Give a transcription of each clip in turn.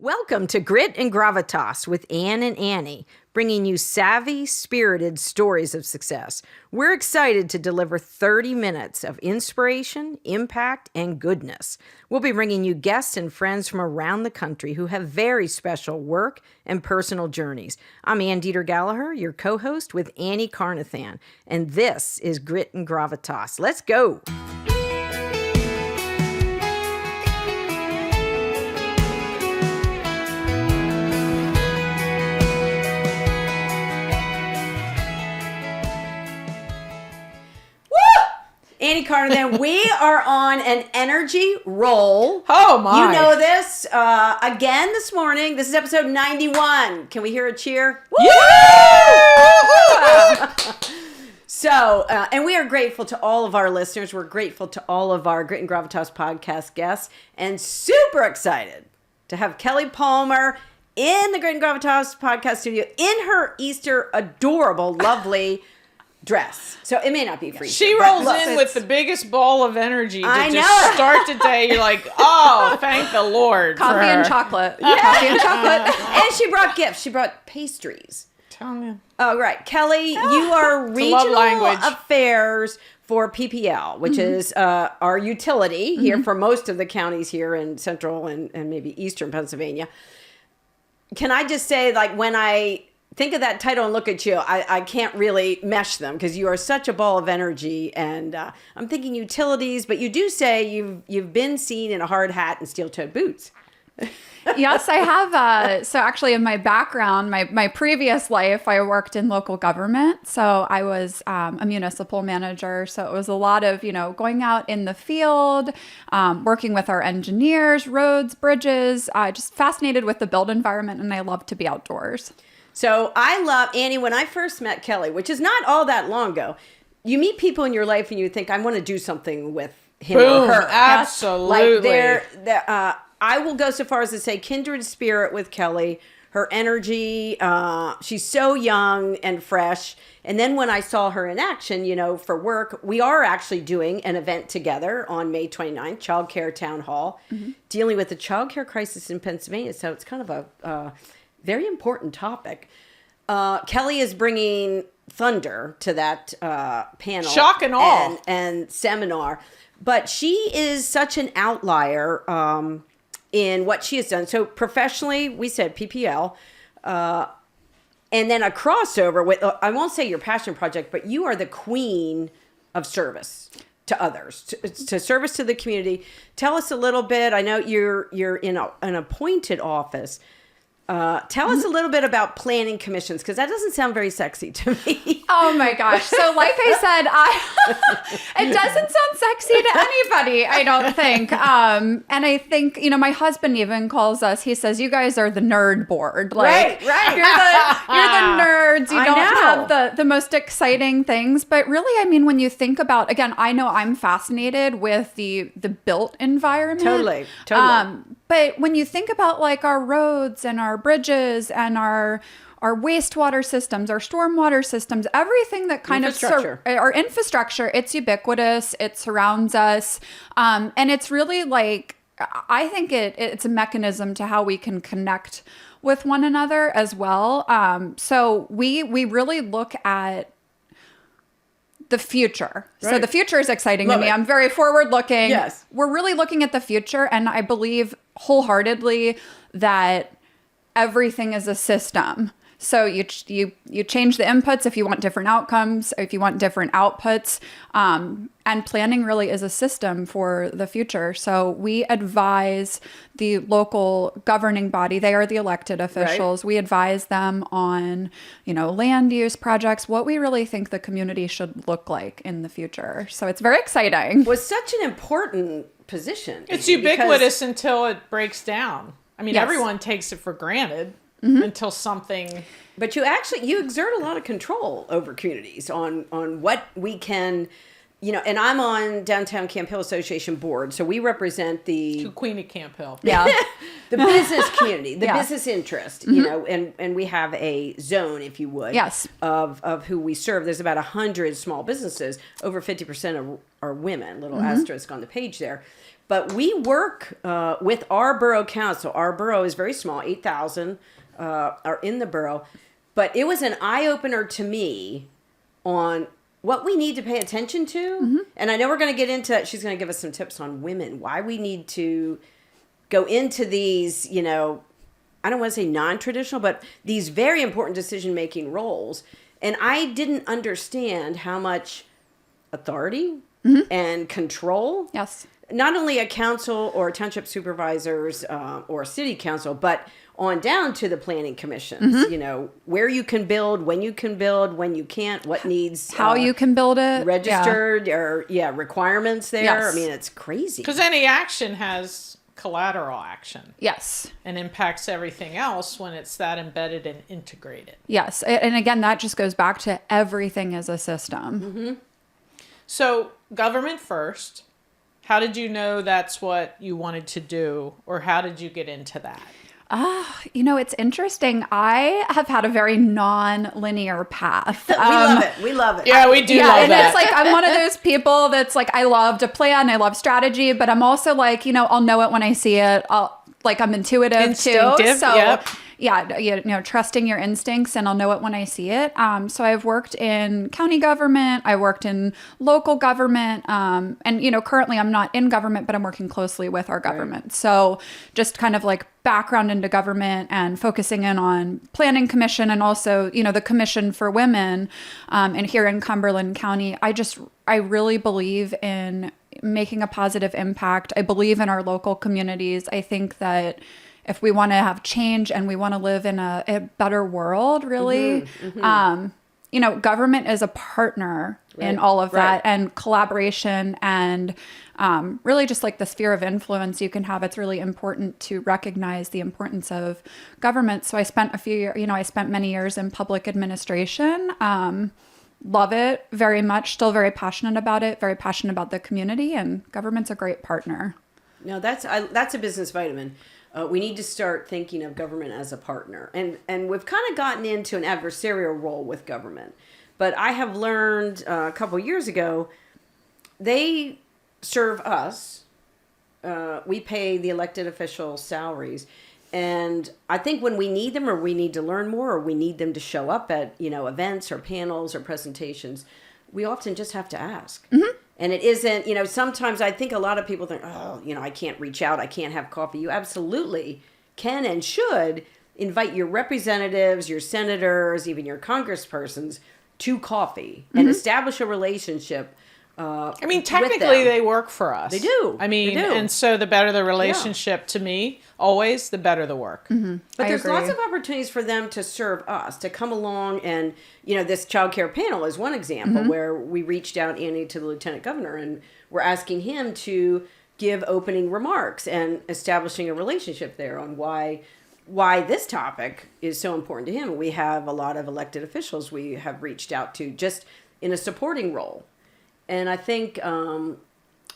Welcome to Grit and Gravitas with Ann and Annie, bringing you savvy, spirited stories of success. We're excited to deliver 30 minutes of inspiration, impact, and goodness. We'll be bringing you guests and friends from around the country who have very special work and personal journeys. I'm Ann Dieter Gallagher, your co-host with Annie Carnathan, and this is Grit and Gravitas. Let's go! Annie Carnathan, we are on an energy roll. Oh, my. You know this. Again this morning. This is episode 91. Can we hear a cheer? Yeah! So, and we are grateful to all of our listeners. We're grateful to all of our Grit and Gravitas podcast guests, and super excited to have Kelly Palmer in the Grit and Gravitas podcast studio in her Easter adorable, lovely dress. So it may not be free. She rolls in with the biggest ball of energy to just start the day. You're like, oh, thank the Lord. Coffee and chocolate. Yeah. Coffee and chocolate. And she brought gifts. She brought pastries. Tell me. Oh, right. Kelly, you are regional affairs for PPL, which is our utility here for most of the counties here in central and maybe eastern Pennsylvania. Can I just say, like, when I think of that title and look at you, I can't really mesh them because you are such a ball of energy. And I'm thinking utilities, but you do say you've been seen in a hard hat and steel-toed boots. Yes, I have. So actually in my background, my previous life, I worked in local government. So I was a municipal manager. So it was a lot of, going out in the field, working with our engineers, roads, bridges, just fascinated with the built environment. And I love to be outdoors. So I love, Annie, when I first met Kelly, which is not all that long ago, you meet people in your life and you think, I want to do something with him or her. Absolutely. Like I will go so far as to say kindred spirit with Kelly, her energy, she's so young and fresh. And then when I saw her in action, for work, we are actually doing an event together on May 29th, Child Care Town Hall, dealing with the child care crisis in Pennsylvania. So it's kind of a very important topic. Kelly is bringing thunder to that panel. Shock and awe. And seminar. But she is such an outlier in what she has done. So professionally, we said PPL. And then a crossover with, I won't say your passion project, but you are the queen of service to others, to service to the community. Tell us a little bit. I know you're in an appointed office. Tell us a little bit about planning commissions, because that doesn't sound very sexy to me. Oh my gosh. So like I said, it doesn't sound sexy to anybody, I don't think. And I think, my husband even calls us, he says, you guys are the nerd board. Like, right. You're the nerds. You don't have the most exciting things. But really, I mean, when you think about, again, I know I'm fascinated with the built environment. Totally. But when you think about like our roads and our bridges and our wastewater systems, our stormwater systems, everything that kind of our infrastructure, it's ubiquitous, it surrounds us. And it's really like, I think it's a mechanism to how we can connect with one another as well. So we really look at the future. Right. So the future is exciting to me. I'm very forward looking. Yes. We're really looking at the future. And I believe wholeheartedly that everything is a system. So you change the inputs if you want different outcomes, if you want different outputs. And planning really is a system for the future. So we advise the local governing body. They are the elected officials. Right. We advise them on, land use projects, what we really think the community should look like in the future. So it's very exciting. It was such an important position. It's ubiquitous until it breaks down. I mean, everyone takes it for granted. Until something. But you exert a lot of control over communities on what we can and I'm on Downtown Camp Hill Association board, so we represent the Queen of Camp Hill. Yeah. the business community, the Yeah. business interest, and we have a zone, if you would, Yes. of who we serve. There's about 100 small businesses. Over 50% are women. Little asterisk on the page there. But we work with our borough council. Our borough is very small, 8,000 are in the borough. But it was an eye-opener to me on what we need to pay attention to. And I know we're going to get into that. She's going to give us some tips on women, why we need to go into these, I don't want to say non-traditional, but these very important decision-making roles. And I didn't understand how much authority and control. Yes. Not only a council or township supervisors or city council, but on down to the planning commissions, where you can build, when you can't, what needs. How you can build it. Registered or, requirements there. Yes. I mean, it's crazy. Because any action has collateral action. Yes. And impacts everything else when it's that embedded and integrated. Yes. And again, that just goes back to everything as a system. So government first. How did you know that's what you wanted to do? Or how did you get into that? It's interesting. I have had a very non-linear path. We love it. We love it. Yeah, we do love and that. it's like, I'm one of those people that's like, I love to plan, I love strategy, but I'm also like, I'll know it when I see it. I'm intuitive too. Instinctive, So yep. yeah, trusting your instincts, and I'll know it when I see it. So I've worked in county government, I worked in local government, and currently I'm not in government, but I'm working closely with our government. Right. So just kind of like background into government and focusing in on planning commission and also, the commission for women, and here in Cumberland County, I really believe in making a positive impact. I believe in our local communities. I think that if we want to have change and we want to live in a better world, really, government is a partner in all of that, and collaboration and really just like the sphere of influence you can have. It's really important to recognize the importance of government. So I spent I spent many years in public administration. Love it very much. Still very passionate about it. Very passionate about the community, and government's a great partner. No, that's a business vitamin. We need to start thinking of government as a partner, and we've kind of gotten into an adversarial role with government. But I have learned a couple years ago, they serve us. We pay the elected officials salaries. And I think when we need them, or we need to learn more, or we need them to show up at, events or panels or presentations, we often just have to ask. And it isn't, sometimes I think a lot of people think, I can't reach out, I can't have coffee. You absolutely can and should invite your representatives, your senators, even your congresspersons to coffee and establish a relationship. Technically they work for us. They do. They do. And so the better the relationship to me, always, the better the work. But there's lots of opportunities for them to serve us, to come along. And, this child care panel is one example where we reached out, Annie, to the lieutenant governor, and we're asking him to give opening remarks and establishing a relationship there on why this topic is so important to him. We have a lot of elected officials we have reached out to just in a supporting role. And I think, now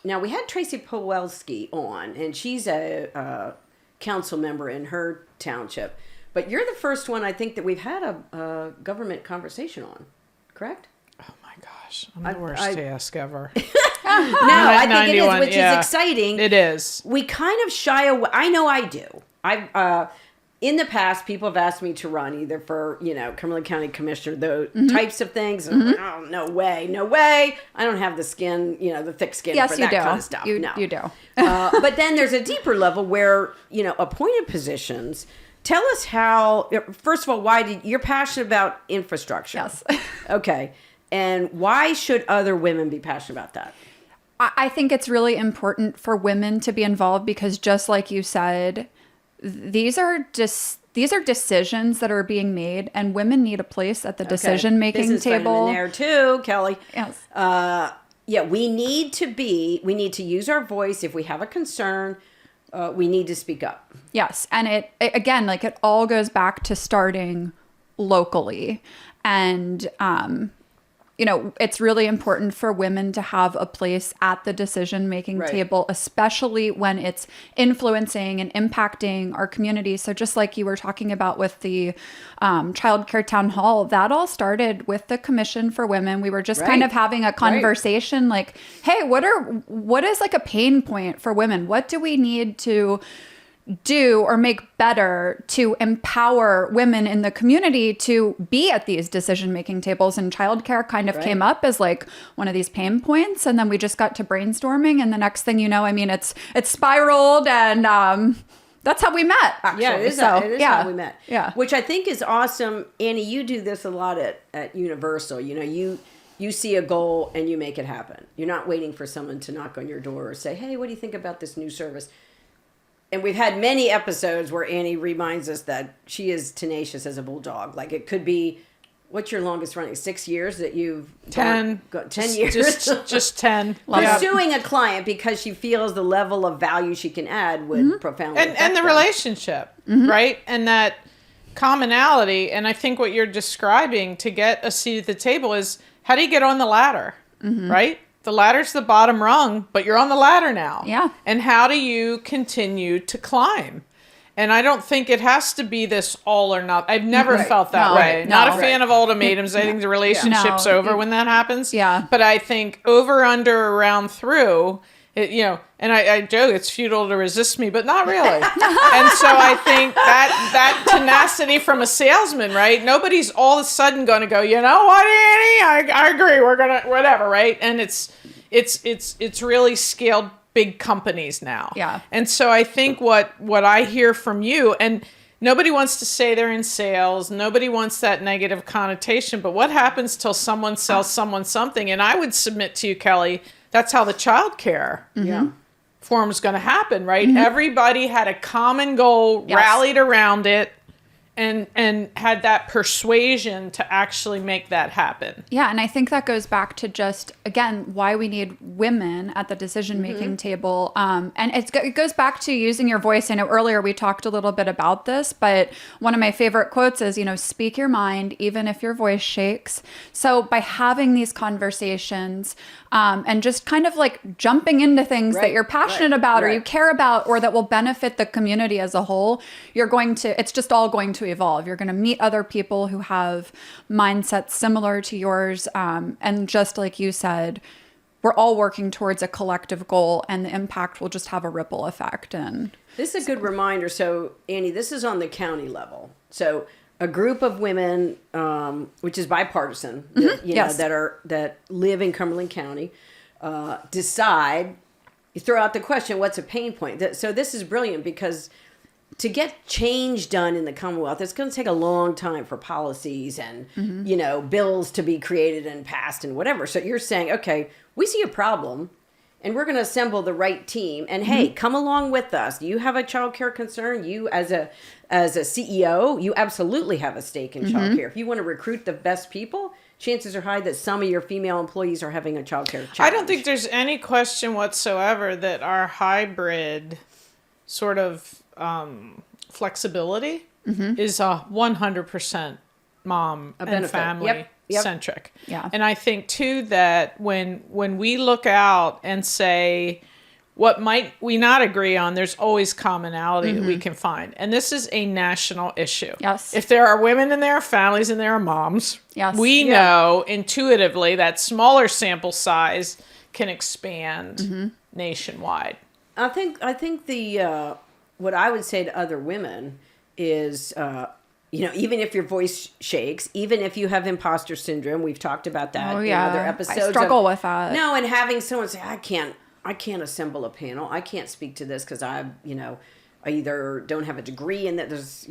we had Tracy Powelski on, and she's a council member in her township. But you're the first one, I think, that we've had a government conversation on, correct? Oh my gosh, I'm the worst task ever. No, I think it is, which is exciting. It is. We kind of shy away. I know I do. In the past, people have asked me to run either for, Cumberland County Commissioner, those types of things. And I'm like, oh, no way. I don't have the skin, the thick skin for that kind of stuff. You do. But then there's a deeper level where, appointed positions. Tell us how, first of all, you're passionate about infrastructure. Yes. Okay. And why should other women be passionate about that? I think it's really important for women to be involved because just like you said, these are decisions that are being made, and women need a place at the decision-making table. In there too, Kelly. Yes. We need to use our voice. If we have a concern, we need to speak up. Yes. And it again, like it all goes back to starting locally. And it's really important for women to have a place at the decision-making Right. table, especially when it's influencing and impacting our community. So just like you were talking about with the childcare town hall, that all started with the Commission for Women. We were just kind Right. of having a conversation like, hey, what is like a pain point for women? What do we need to do or make better to empower women in the community to be at these decision-making tables? And childcare kind of came up as like one of these pain points. And then we just got to brainstorming. And the next thing you know, I mean, it's spiraled, and that's how we met, actually. Yeah, it is, So, it is how we met. Yeah. Which I think is awesome. Annie, you do this a lot at Universal. You see a goal and you make it happen. You're not waiting for someone to knock on your door or say, hey, what do you think about this new service? And we've had many episodes where Annie reminds us that she is tenacious as a bulldog. Like, it could be, what's your longest running? 6 years that you've 10. 10 years. Just 10. Pursuing a client because she feels the level of value she can add would profoundly And affect the them. relationship, right? And that commonality. And I think what you're describing to get a seat at the table is, how do you get on the ladder, right? The ladder's the bottom rung, but you're on the ladder now. Yeah. And how do you continue to climb? And I don't think it has to be this all or not. I've never felt that No, way. no. Not a fan of ultimatums. I think the relationship's No. over when that happens. Yeah. But I think over, under, around, through, and I joke, it's futile to resist me, but not really. And so I think that tenacity from a salesman, right? Nobody's all of a sudden going to go, you know what, Annie? I agree. We're going to, whatever, right? And it's really scaled big companies now. Yeah. And so I think what I hear from you, and nobody wants to say they're in sales, nobody wants that negative connotation, but what happens till someone sells someone something? And I would submit to you, Kelly, that's how the childcare forum is going to happen, right? Everybody had a common goal, rallied around it, and had that persuasion to actually make that happen. Yeah, and I think that goes back to just, again, why we need women at the decision-making table. And it goes back to using your voice. I know earlier we talked a little bit about this, but one of my favorite quotes is, speak your mind, even if your voice shakes. So by having these conversations and just kind of like jumping into things that you're passionate about or you care about or that will benefit the community as a whole, it's just all going to evolve. You're going to meet other people who have mindsets similar to yours. And just like you said, we're all working towards a collective goal, and the impact will just have a ripple effect. And this is a good reminder. So, Annie, this is on the county level. So a group of women, which is bipartisan, that live in Cumberland County, decide, you throw out the question, what's a pain point? So this is brilliant, because to get change done in the Commonwealth, it's going to take a long time for policies and, bills to be created and passed and whatever. So you're saying, okay, we see a problem and we're going to assemble the right team. And hey, come along with us. You have a childcare concern. You as a CEO, you absolutely have a stake in childcare. If you want to recruit the best people, chances are high that some of your female employees are having a childcare challenge. I don't think there's any question whatsoever that our hybrid sort of flexibility is 100% mom and benefit. family Yep. centric. Yeah. And I think too that when we look out and say, what might we not agree on, there's always commonality that we can find. And this is a national issue. Yes. If there are women and there are families and there are moms, Yes. we know intuitively that smaller sample size can expand nationwide. I think the what I would say to other women is, even if your voice shakes, even if you have imposter syndrome, we've talked about that in other episodes. I struggle with that. No, and having someone say, I can't assemble a panel. I can't speak to this because I either don't have a degree in that. There's,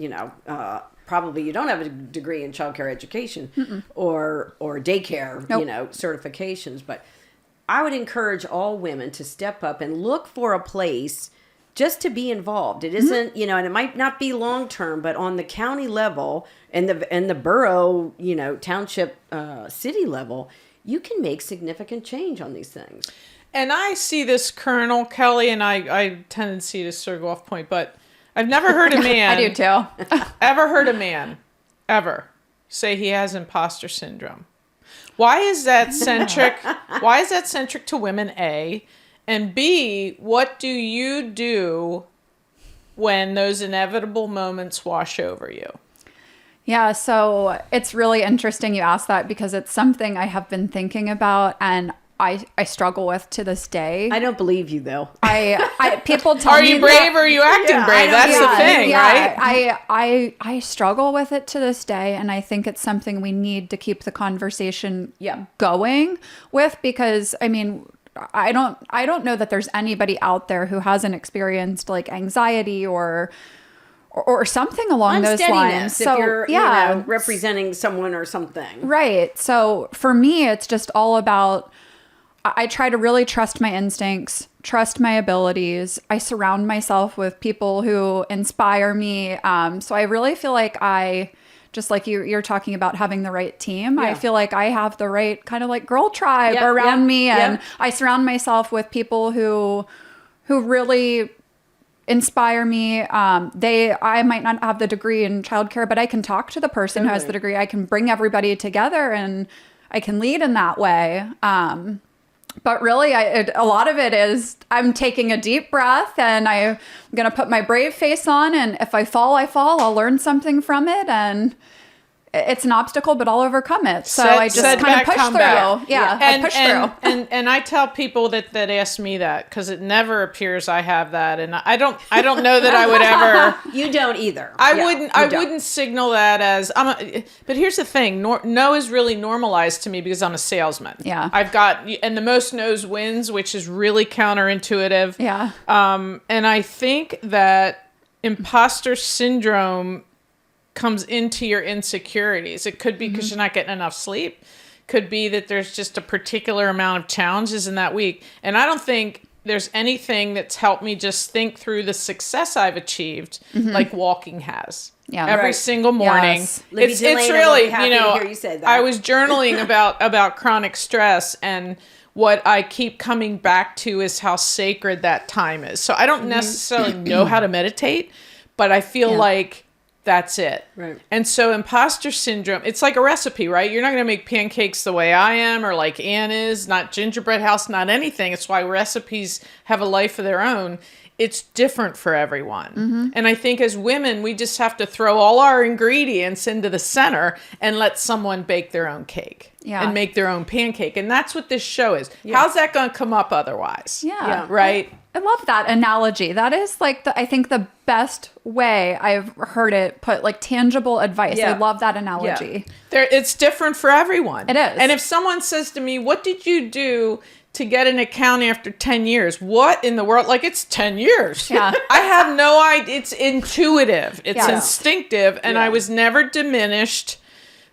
probably you don't have a degree in childcare education or daycare, certifications. But I would encourage all women to step up and look for a place just to be involved. It isn't, and it might not be long term, but on the county level and the borough, township, city level, you can make significant change on these things. And I see this Colonel Kelly, and I tendency to sort of go off point, but I've never heard a man. I do too. Ever heard a man ever say he has imposter syndrome. Why is that centric? Why is that centric to women, A? And B, what do you do when those inevitable moments wash over you? Yeah, so it's really interesting you asked that because it's something I have been thinking about and I struggle with to this day. I don't believe you though. People tell Are me you brave or are you acting brave? That's the thing, right? I struggle with it to this day, and I think it's something we need to keep the conversation going with, because I mean, I don't know that there's anybody out there who hasn't experienced like anxiety or something along those lines. So, if you're, you know, representing someone or something. Right. So for me, it's just all about, I try to really trust my instincts, trust my abilities. I surround myself with people who inspire me. So I really feel like just like you're talking about having the right team. I feel like I have the right kind of like girl tribe around me. And I surround myself with people who really inspire me. I might not have the degree in childcare, but I can talk to the person who has the degree. I can bring everybody together and I can lead in that way. But really, a lot of it is I'm taking a deep breath and I'm going to put my brave face on. And if I fall, I fall. I'll learn something from it. And it's an obstacle, but I'll overcome it. So I just kind of push through. Yeah, I push through. And I tell people that ask me that, because it never appears I have that, and I don't know that I would ever. You don't either. I wouldn't signal that as but here's the thing: no is really normalized to me because I'm a salesman. Yeah, I've got, and the most no's wins, which is really counterintuitive. Yeah. And I think that imposter syndrome comes into your insecurities. It could be because you're not getting enough sleep. Could be that there's just a particular amount of challenges in that week. And I don't think there's anything that's helped me just think through the success I've achieved like walking has. Yeah, every single morning. Yes. It's really, you know, I was journaling about chronic stress, and what I keep coming back to is how sacred that time is. So I don't necessarily know how to meditate, but I feel like that's it. Right. And so imposter syndrome, it's like a recipe, right? You're not going to make pancakes the way I am or like Ann is, not gingerbread house, not anything. It's why recipes have a life of their own. It's different for everyone. And I think as women, we just have to throw all our ingredients into the center and let someone bake their own cake and make their own pancake. And that's what this show is. How's that going to come up otherwise? Yeah. Right? I love that analogy. That is like, I think the best way I've heard it put, like tangible advice. I love that analogy. It's different for everyone. It is. And if someone says to me, what did you do to get an accounting after 10 years? What in the world? Like, it's 10 years. Yeah. I have no idea. It's intuitive. It's instinctive. And I was never diminished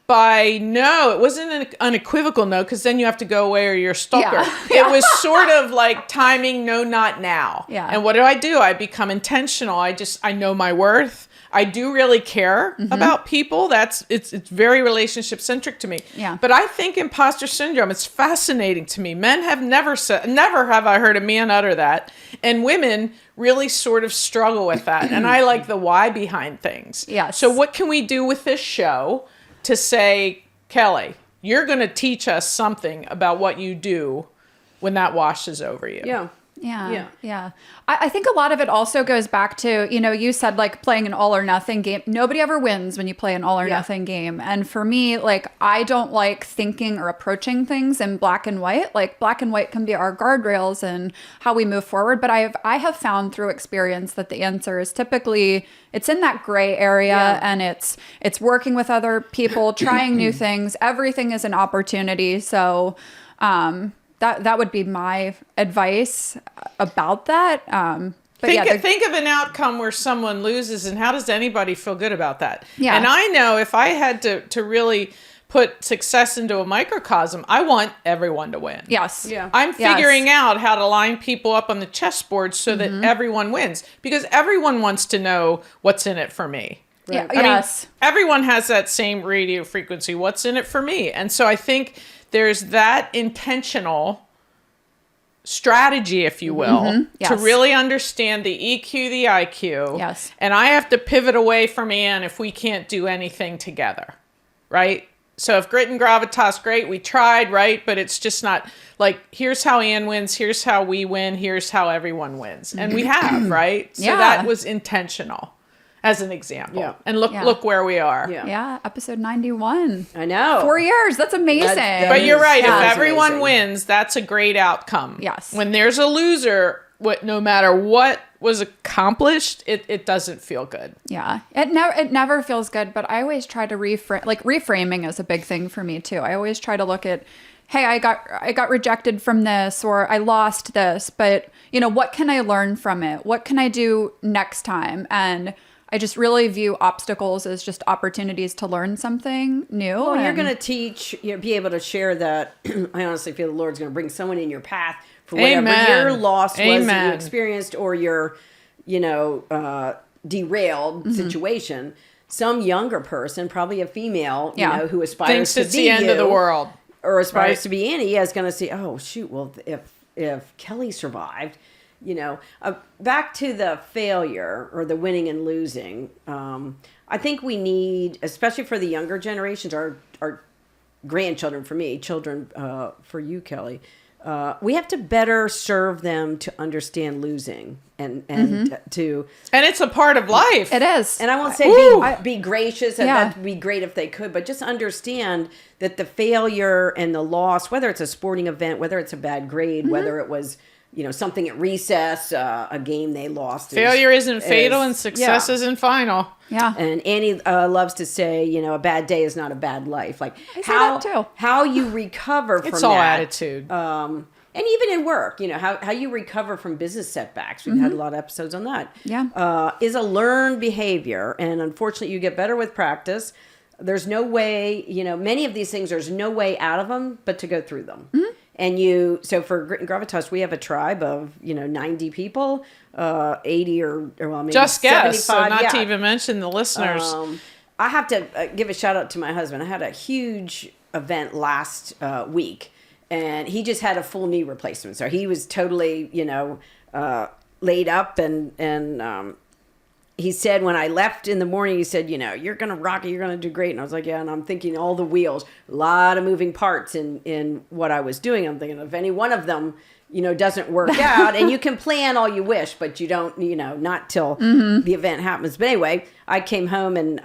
by no. It wasn't an unequivocal no, because then you have to go away or you're a stalker. It was sort of like timing, no, not now. Yeah. And what do? I become intentional. I know my worth. I do really care about people. It's very relationship centric to me. Yeah. But I think imposter syndrome, it's fascinating to me. Men have never have I heard a man utter that. And women really sort of struggle with that. And I like the why behind things. Yes. So what can we do with this show to say, Kelly, you're going to teach us something about what you do when that washes over you? Yeah. I think a lot of it also goes back to, you know, you said like playing an all or nothing game. Nobody ever wins when you play an all or nothing game. And for me, like, I don't like thinking or approaching things in black and white. Like, black and white can be our guardrails and how we move forward. But I have found through experience that the answer is typically, it's in that gray area and it's working with other people, trying new things. Everything is an opportunity. So, that would be my advice about that. But think of an outcome where someone loses, and how does anybody feel good about that? Yeah. And I know if I had to really put success into a microcosm, I want everyone to win. Yes. Yeah. I'm figuring out how to line people up on the chessboard so that everyone wins, because everyone wants to know what's in it for me. Right. I mean, everyone has that same radio frequency. What's in it for me? And so I think there's that intentional strategy, if you will, to really understand the EQ, the IQ. Yes. And I have to pivot away from Ann if we can't do anything together, right? So if grit and gravitas, great, we tried, right? But it's just not like, here's how Anne wins, here's how we win, here's how everyone wins. And we have, right? So Yeah. that was intentional as an example. Yeah. And look where we are. Yeah. Yeah, episode 91. I know. 4 years. That's amazing. But you're right. Yeah, If that's everyone amazing. wins, that's a great outcome. Yes. When there's a loser, no matter what was accomplished, it doesn't feel good. Yeah, it never feels good, but I always try to reframe. Like reframing is a big thing for me too. I always try to look at, hey, I got rejected from this, or I lost this, but what can I learn from it? What can I do next time? And I just really view obstacles as just opportunities to learn something new. Well, you're and- going to teach, be able to share that. I honestly feel the Lord's going to bring someone in your path for whatever Amen. your loss was that you Amen. experienced, or your, derailed Mm-hmm. situation. Some younger person, probably a female, Yeah. who aspires Thinks to it's be the end of the you, world. or aspires Right. to be Annie, is going to see, oh shoot, well if Kelly survived, back to the failure or the winning and losing. I think we need, especially for the younger generations, our grandchildren, for me, children for you, Kelly. We have to better serve them to understand losing and to. And it's a part of life. It is. And I won't say be gracious, and Yeah. that'd be great if they could, but just understand that the failure and the loss, whether it's a sporting event, whether it's a bad grade, whether it was, something at recess, a game they lost. Failure isn't fatal and success yeah. isn't final. Yeah. And Annie loves to say, a bad day is not a bad life. Like I say that too. how you recover from It's all that. attitude. And even in work, how you recover from business setbacks. We've had a lot of episodes on that. Yeah. Is a learned behavior. And unfortunately, you get better with practice. There's no way, many of these things, there's no way out of them but to go through them. And so for Grit and Gravitas, we have a tribe of, 90 people, 80 or well, maybe Just guess. 75. So not yeah. to even mention the listeners. I have to give a shout out to my husband. I had a huge event last week, and he just had a full knee replacement. So he was totally, laid up, and he said when I left in the morning, he said, you're going to rock it. You're going to do great. And I was like, yeah. And I'm thinking all the wheels, a lot of moving parts in what I was doing. I'm thinking if any one of them, doesn't work out, and you can plan all you wish, but you don't, not till the event happens. But anyway, I came home and,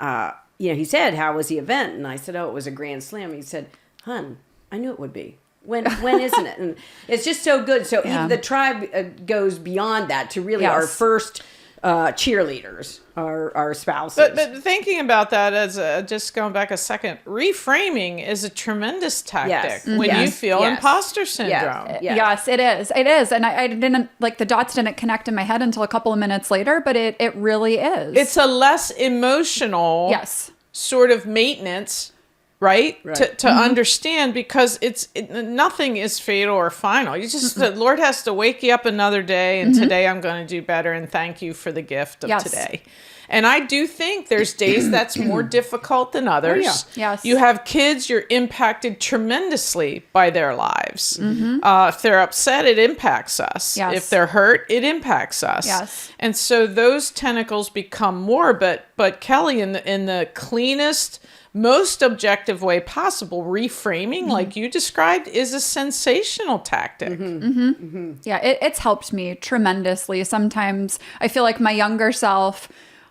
he said, how was the event? And I said, oh, it was a grand slam. He said, hun, I knew it would be. When isn't it? And it's just so good. So Yeah. even the tribe goes beyond that to really Yes. our first cheerleaders, our spouses. But thinking about that as just going back a second, reframing is a tremendous tactic Yes. when you Yes. feel Yes. imposter syndrome. Yeah. Yes, it is. It is. And I didn't, like, the dots didn't connect in my head until a couple of minutes later, but it really is. It's a less emotional yes. sort of maintenance, right? Right. To understand, because nothing is fatal or final. You just the Lord has to wake you up another day, and today I'm going to do better, and thank you for the gift of Yes. today. And I do think there's days that's more difficult than others. yeah. Yes. You have kids, you're impacted tremendously by their lives. If they're upset, it impacts us. Yes. If they're hurt, it impacts us. Yes. And so those tentacles become more, but Kelly, in the cleanest, most objective way possible, reframing, like you described, is a sensational tactic. Yeah, it's helped me tremendously. Sometimes I feel like my younger self,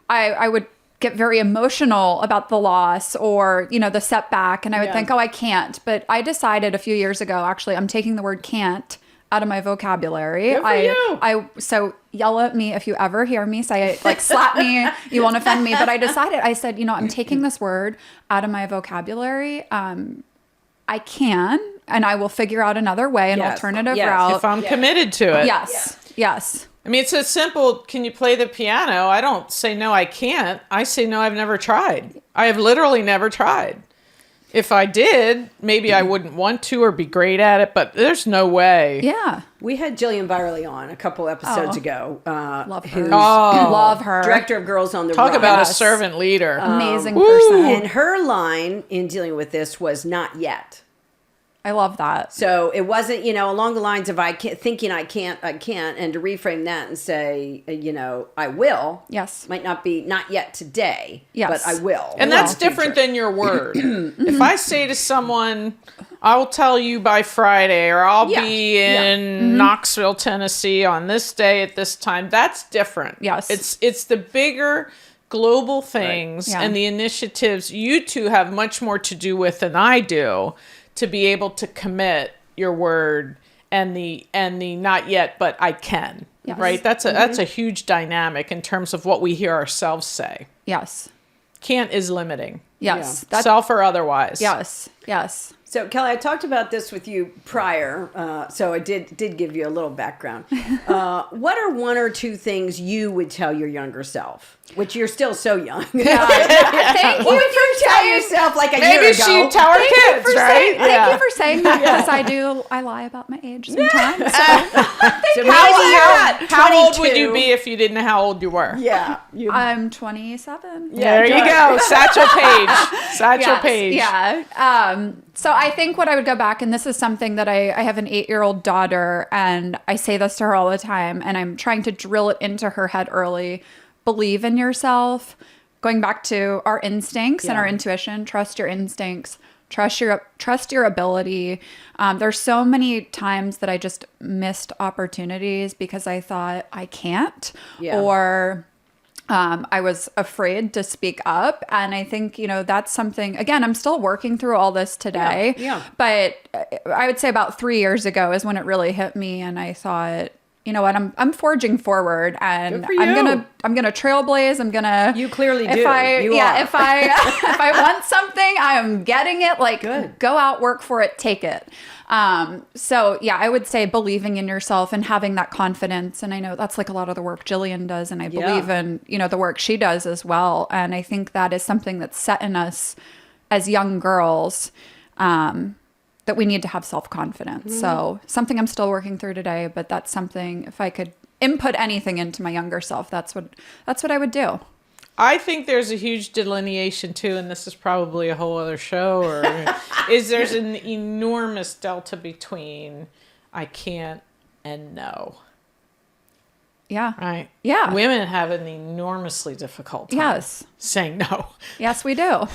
I would get very emotional about the loss or, the setback. And I would think, oh, I can't. But I decided a few years ago, actually, I'm taking the word can't out of my vocabulary. Good for you. So yell at me if you ever hear me say it, like slap me, you won't offend me. But I said, I'm taking this word out of my vocabulary. I can, and I will figure out another way, an Yes. alternative Yes. route. If I'm committed to it. Yes. Yes. I mean, it's a simple, can you play the piano? I don't say, no, I can't. I say, no, I've never tried. I have literally never tried. If I did, maybe I wouldn't want to or be great at it, but there's no way. Yeah. We had Jillian Byerly on a couple episodes ago. Love her. who's Love her. Director of Girls on the Talk Run. about a Yes. servant leader. Amazing Woo. person. And her line in dealing with this was not yet. I love that. So it wasn't, along the lines of thinking I can't, and to reframe that and say, I will. Yes. Might not be, not yet today, Yes. but I will. And that's different than your word. If I say to someone, I'll tell you by Friday, or I'll be in Knoxville, Tennessee on this day at this time, that's different. Yes. It's the bigger global things Right. Yeah. and the initiatives you two have much more to do with than I do, to be able to commit your word and the not yet, but I can. Yes. Right? That's a huge dynamic in terms of what we hear ourselves say. Yes. Can't is limiting. Yes. Yeah. Self or otherwise. Yes. Yes. So Kelly, I talked about this with you prior, so I did give you a little background. What are one or two things you would tell your younger self, which you're still so young? Thank you What would you for tell saying. yourself like a Maybe year ago? she'd tell her kids, right? Thank you for saying that, because I lie about my age sometimes. So maybe How old would 22. you be if you didn't know how old you were? Yeah. I'm 27. There you go. Satchel Paige. Satchel Paige. Yeah. So I think what I would go back, and this is something that I have an 8-year-old daughter, and I say this to her all the time, and I'm trying to drill it into her head early. Believe in yourself. Going back to our instincts and our intuition, trust your instincts. Trust your ability. There's so many times that I just missed opportunities because I thought I can't, or I was afraid to speak up. And I think, that's something, again, I'm still working through all this today. Yeah. But I would say about 3 years ago is when it really hit me. And I thought, you know what, I'm forging forward, and Good for you. I'm gonna trailblaze. I'm gonna. You clearly do. If I You are. if I want something, I am getting it. Like, Good. Go out, work for it, take it. So yeah, I would say believing in yourself and having that confidence. And I know that's like a lot of the work Jillian does, and I believe in the work she does as well. And I think that is something that's set in us as young girls. That we need to have self-confidence. So something I'm still working through today, but that's something, if I could input anything into my younger self, that's what I would do. I think there's a huge delineation too, and this is probably a whole other show, there's an enormous delta between I can't and no. Yeah. Right. Yeah. Women have an enormously difficult time saying no. Yes, we do.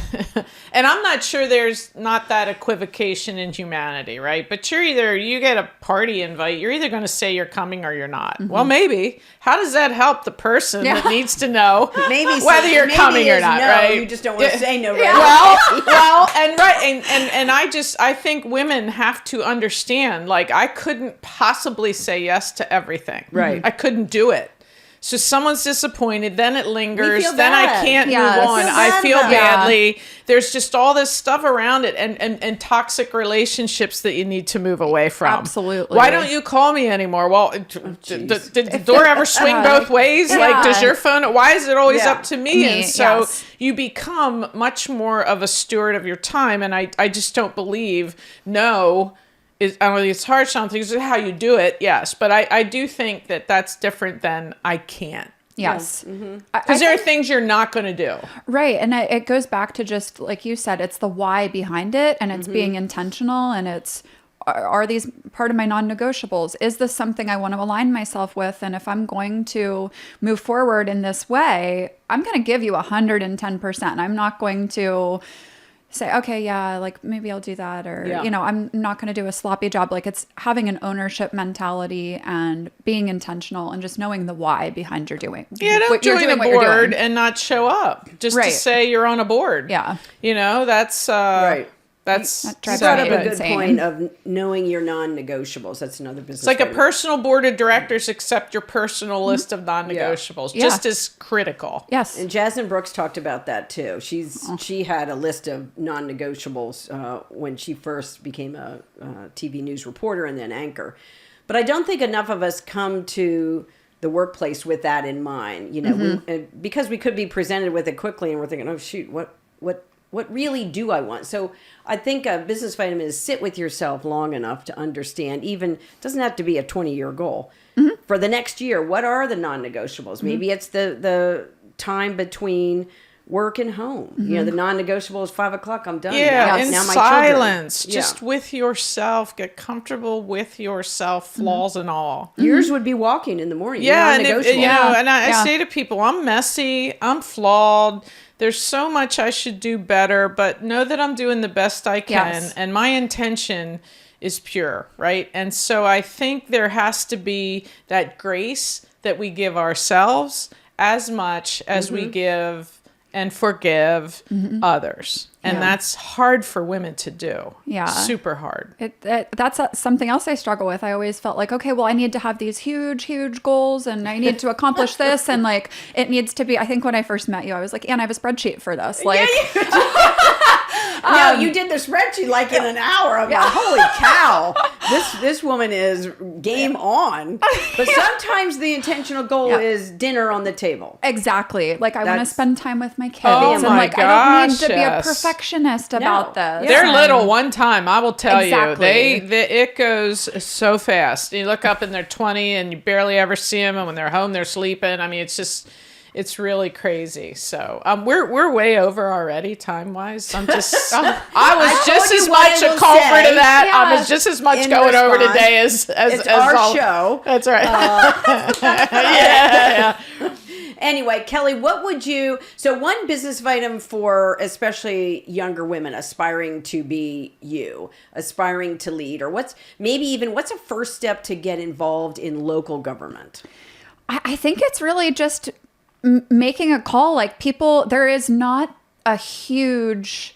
And I'm not sure there's not that equivocation in humanity, right? But you get a party invite, you're either going to say you're coming or you're not. Mm-hmm. Well, maybe. How does that help the person that needs to know whether you're coming or not, right? You just don't want to say no, right? And I think women have to understand, like, I couldn't possibly say yes to everything. Right. I couldn't do it. So someone's disappointed, then it lingers, feel then I bad. can't Yes. move on. I feel about it. badly. There's just all this stuff around it, and toxic relationships that you need to move away from. Absolutely. Why don't you call me anymore? Well, did the door ever swing both ways? Yeah. Like, does your phone, why is it always up to me? Me, And so yes. you become much more of a steward of your time. And I just don't believe no. I mean, it's harsh on things, how you do it, yes. But I do think that that's different than I can't. Yes. Because there are things you're not going to do. Right. And it goes back to just, like you said, it's the why behind it, and it's being intentional, and it's, are these part of my non-negotiables? Is this something I want to align myself with? And if I'm going to move forward in this way, I'm going to give you 110%. I'm not going to say, okay, yeah, like maybe I'll do that. Or, I'm not going to do a sloppy job. Like, it's having an ownership mentality and being intentional and just knowing the why behind your doing. Yeah, don't join a board and not show up just to say you're on a board. Yeah. That's Right. That's That You drives brought me up a good insane. point of knowing your non-negotiables. That's another business. It's like a item. personal board of directors, accept your personal list of non-negotiables. Yeah. Just as critical. Yes. And Jasmine Brooks talked about that too. She had a list of non-negotiables when she first became a TV news reporter and then anchor. But I don't think enough of us come to the workplace with that in mind. Because we could be presented with it quickly, and we're thinking, oh shoot, what really do I want? So I think a business vitamin is sit with yourself long enough to understand, even doesn't have to be a 20-year goal. For the next year, what are the non-negotiables? Maybe it's the time between work and home. You know, the non-negotiable is 5 o'clock. I'm done. Yeah, in now my silence, children. just with yourself. Get comfortable with yourself, flaws and all. Yours would be walking in the morning. Yeah, and non-negotiable. I say to people, I'm messy, I'm flawed. There's so much I should do better, but know that I'm doing the best I can, Yes. and my intention is pure, right? And so I think there has to be that grace that we give ourselves as much as we give and forgive others. And that's hard for women to do. Yeah. Super hard. That's something else I struggle with. I always felt like, okay, well, I need to have these huge, huge goals and I need to accomplish this. And like, it needs to be, I think when I first met you, I was like, Ann, I have a spreadsheet for this. Like, No, you did the spreadsheet like in an hour. I'm like, holy cow, this woman is game on. But sometimes the intentional goal is dinner on the table. exactly. Like, I want to That's- spend time with my kids. Oh and my like, I don't need to be a gosh, yes. perfectionist about this. They're And- little one time, I will tell Exactly. you. It goes so fast. You look up and they're 20 and you barely ever see them. And when they're home, they're sleeping. I mean, it's really crazy. So we're way over already time wise. I'm just I was just told you as what much I a will culprit say. of that. Yeah. I was just as much In going over response, today as it's our all- show. That's right. yeah. Anyway, Kelly, what would you, so one business item for especially younger women aspiring to be you, aspiring to lead, or what's a first step to get involved in local government? I think it's really just making a call. Like, people, there is not a huge,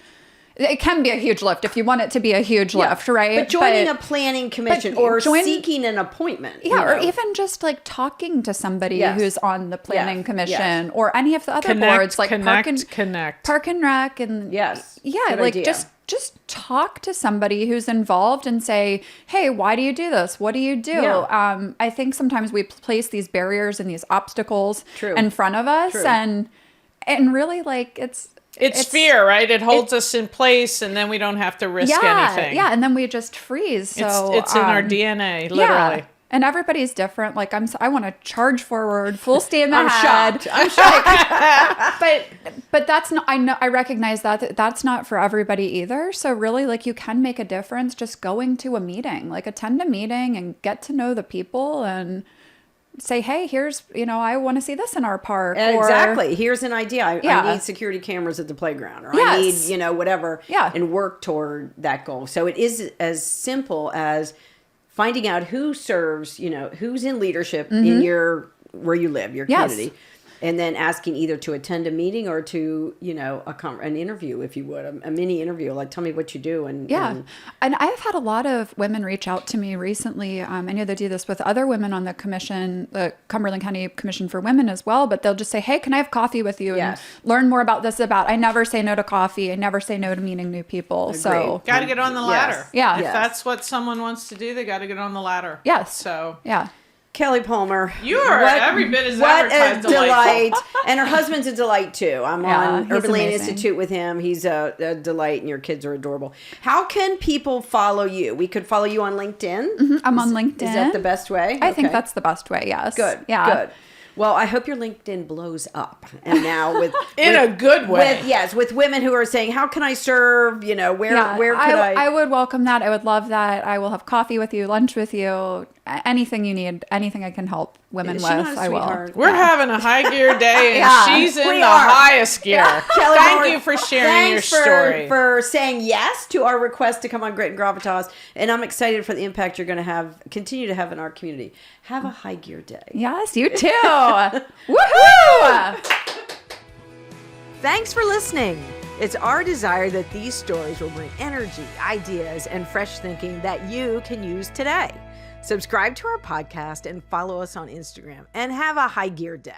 it can be a huge lift if you want it to be a huge lift, right? But joining a planning commission or seeking an appointment. Yeah, you or know. even just like talking to somebody Yes. who's on the planning Yes. commission or any of the other boards, like Park and Rec, and Yes. yeah, Good like idea. just talk to somebody who's involved and say, hey, why do you do this? What do you do? Yeah. I think sometimes we place these barriers and these obstacles True. in front of us, True. and really, like, It's fear, right? It holds us in place, and then we don't have to risk anything. Yeah, and then we just freeze. So it's in our DNA, literally. Yeah. And everybody's different. Like, I want to charge forward, full steam I'm ahead. shocked. I'm shocked. But that's not. I recognize that that's not for everybody either. So really, like, you can make a difference just going to a meeting. Like, attend a meeting and get to know the people and say, hey, here's, I want to see this in our park. Exactly. Here's an idea. I Yeah. need security camems at the playground, or Yes. I need, whatever, Yeah. and work toward that goal. So it is as simple as finding out who serves, who's in leadership in where you live, your Yes. community. And then asking either to attend a meeting or to, an interview, if you would, a mini interview, like, tell me what you do. And I've had a lot of women reach out to me recently. I know they do this with other women on the commission, the Cumberland County Commission for Women as well, but they'll just say, hey, can I have coffee with you Yes. and learn more about this? I never say no to coffee. I never say no to meeting new people. So Got to get on the ladder. Yeah. If Yes. that's what someone wants to do, they got to get on the ladder. Yes. So yeah. Kelly Palmer. You are every bit as what advertised a delight. delightful. And her husband's a delight too. I'm Yeah, on he's Urban Land amazing. Institute with him. He's a delight, and your kids are adorable. How can people follow you? We could follow you on LinkedIn. I'm on LinkedIn. Is that the best way? I think Okay. that's the best way. Yes. Good. Yeah. Good. Well, I hope your LinkedIn blows up. And now with In a good way. With women who are saying, "How can I serve?" Where could I? I would welcome that. I would love that. I will have coffee with you, lunch with you, anything you need, anything I can help women Is with. she not a I will. sweetheart? We're having a high gear day, and Yeah, she's in we the are. highest gear. Kelly Thank Moore, you for sharing your thanks story. for saying yes to our request to come on Grit and Gravitas, and I'm excited for the impact you're going to continue to have in our community. Have a high gear day. Yes, you too. Woohoo! Thanks for listening. It's our desire that these stories will bring energy, ideas, and fresh thinking that you can use today. Subscribe to our podcast and follow us on Instagram, and have a high gear day.